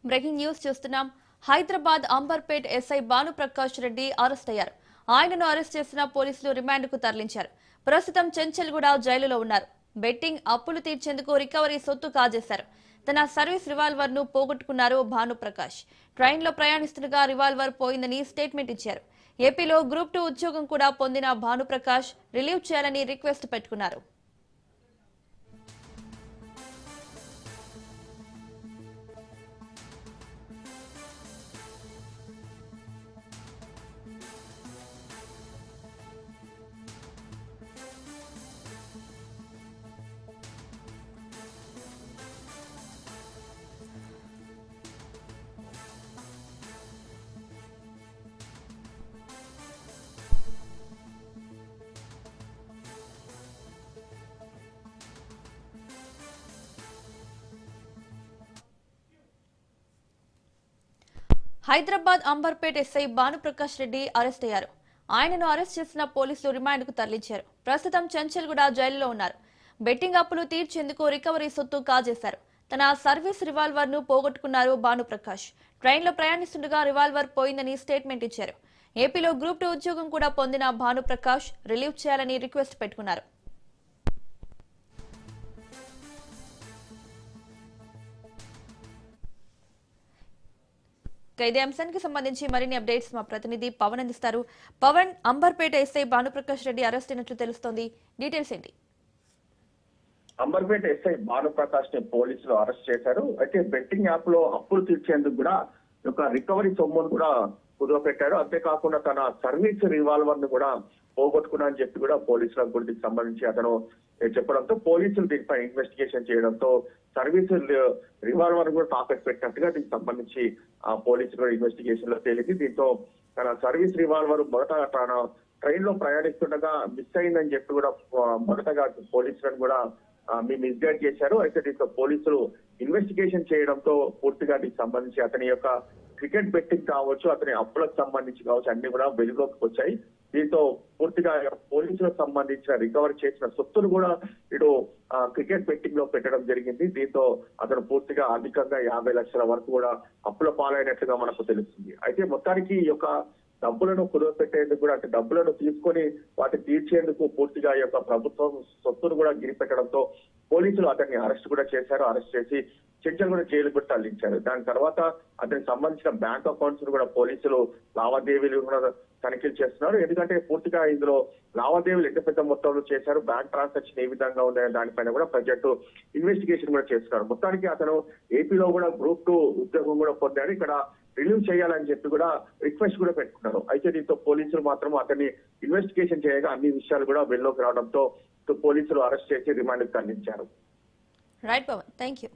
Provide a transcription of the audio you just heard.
Breaking news చూస్తున్నాం. Hyderabad Amberpet SI Bhanuprakash Reddy arrest అయ్యారు. ఆయనను అరెస్ట్ చేసిన పోలీసులు రిమాండ్కు తరలించారు. ప్రస్తుతం చెంచల్గూడ జైలులో ఉన్నారు. బెట్టింగ్ అప్పులు తీర్చేందుకు రికవరీ సొత్తు కాజేశారు. తన సర్వీస్ రివాల్వర్ ను పోగొట్టుకున్నారు భానుప్రకాష్. ట్రైన్లో ప్రయాణిస్తుండగా రివాల్వర్ పోయిందని స్టేట్మెంట్ ఇచ్చారు. ఏపీలో గ్రూప్ 2 ఉద్యోగం కూడా పొందిన భానుప్రకాష్ రిలీవ్ చేయాలని రిక్వెస్ట్ పెట్టుకున్నారు. హైదరాబాద్ అంబర్పేట్ ఎస్ఐ భానుప్రకాష్ రెడ్డి అరెస్ట్ అయ్యారు. ఆయనను అరెస్ట్ చేసిన పోలీసులు రిమాండ్కు తరలించారు. ప్రస్తుతం చెంచల్గూడ జైలులో ఉన్నారు. బెట్టింగ్ అప్పులు తీర్చేందుకు రికవరీ సొత్తు కాజేశారు. తన సర్వీస్ రివాల్వర్ ను పోగొట్టుకున్నారు భానుప్రకాష్. ట్రైన్లో ప్రయాణిస్తుండగా రివాల్వర్ పోయిందని స్టేట్మెంట్ ఇచ్చారు. ఏపీలో గ్రూప్ 2 ఉద్యోగం కూడా పొందిన భానుప్రకాష్ రిలీవ్ చేయాలని రిక్వెస్ట్ పెట్టుకున్నారు. ఇదే అంశానికి సంబంధించి మరిన్ని అప్డేట్స్ మా ప్రతినిధి పవన్ అందిస్తారు. పవన్, అంబర్పేట ఎస్ఐ భానుప్రకాష్ రెడ్డి అరెస్ట్ అయినట్లు తెలుస్తోంది. డీటెయిల్స్ ఏంటి? అంబర్పేట ఎస్ఐ భానుప్రకాష్ ని పోలీసులు అరెస్ట్ చేశారు. అయితే బెట్టింగ్ యాప్ లో అప్పులు తీర్చేందుకు కూడా ఒక రికవరీ సొమ్మును కూడా కుదవపెట్టారు. అంతేకాకుండా తన సర్వీస్ రివాల్వర్ ను కూడా పోగొట్టుకున్నా అని చెప్పి కూడా పోలీసులకు గురించి సంబంధించి అతను చెప్పడంతో పోలీసులు దీనిపై ఇన్వెస్టిగేషన్ చేయడంతో సర్వీస్ రివాల్వర్ కూడా తాకట్టు పెట్టినట్టుగా దీనికి సంబంధించి పోలీసులు ఇన్వెస్టిగేషన్ లో తేలింది. దీంతో తన సర్వీస్ రివాల్వర్ మొదట తన ట్రైన్ లో ప్రయాణిస్తుండగా మిస్ అయిందని చెప్పి కూడా మొదటగా పోలీసులను కూడా మిస్గైడ్ చేశారు. అయితే దీంతో పోలీసులు ఇన్వెస్టిగేషన్ చేయడంతో పూర్తిగా దీనికి సంబంధించి అతని యొక్క క్రికెట్ బెట్టింగ్ కావచ్చు, అతని అప్పులకు సంబంధించి కావచ్చు, అన్ని కూడా వెలుగులోకి వచ్చాయి. దీంతో పూర్తిగా పోలీసులకు సంబంధించిన రికవరీ చేసిన సొత్తులు కూడా ఇటు క్రికెట్ బెట్టింగ్ లో పెట్టడం జరిగింది. దీంతో అతను పూర్తిగా ఆర్థికంగా 50 లక్షల వరకు కూడా అప్పుల పాలైనట్లుగా మనకు తెలుస్తుంది. అయితే మొత్తానికి ఈ యొక్క డబ్బులను కుదవపెట్టేందుకు కూడా, అంటే డబ్బులను తీసుకొని వాటిని తీర్చేందుకు పూర్తిగా ఈ యొక్క ప్రభుత్వం సొత్తును కూడా గిరిపెట్టడంతో పోలీసులు అతన్ని అరెస్ట్ కూడా చేశారు. అరెస్ట్ చేసి చెంచల్గూడ జైలు కూడా తరలించారు. దాని తర్వాత అతనికి సంబంధించిన బ్యాంక్ అకౌంట్స్ కూడా పోలీసులు లావాదేవీలు కూడా తనిఖీలు చేస్తున్నారు. ఎందుకంటే పూర్తిగా ఇందులో లావాదేవీలు ఎంత పెద్ద మొత్తంలో చేశారు, బ్యాంక్ ట్రాన్సాక్షన్ ఏ విధంగా ఉన్నాయో దానిపైన కూడా ప్రజెంట్ ఇన్వెస్టిగేషన్ కూడా చేస్తున్నారు. మొత్తానికి అతను ఏపీలో కూడా గ్రూప్ 2 ఉద్యోగం కూడా పొందాడు. ఇక్కడ రిలీవ్ చేయాలని చెప్పి కూడా రిక్వెస్ట్ కూడా పెట్టుకున్నారు. అయితే దీంతో పోలీసులు మాత్రం అతన్ని ఇన్వెస్టిగేషన్ చేయగా అన్ని విషయాలు కూడా వెల్లోకి రావడంతో పోలీసులు అరెస్ట్ చేసి రిమాండ్కి తరలించారు. Right Pawan, thank you.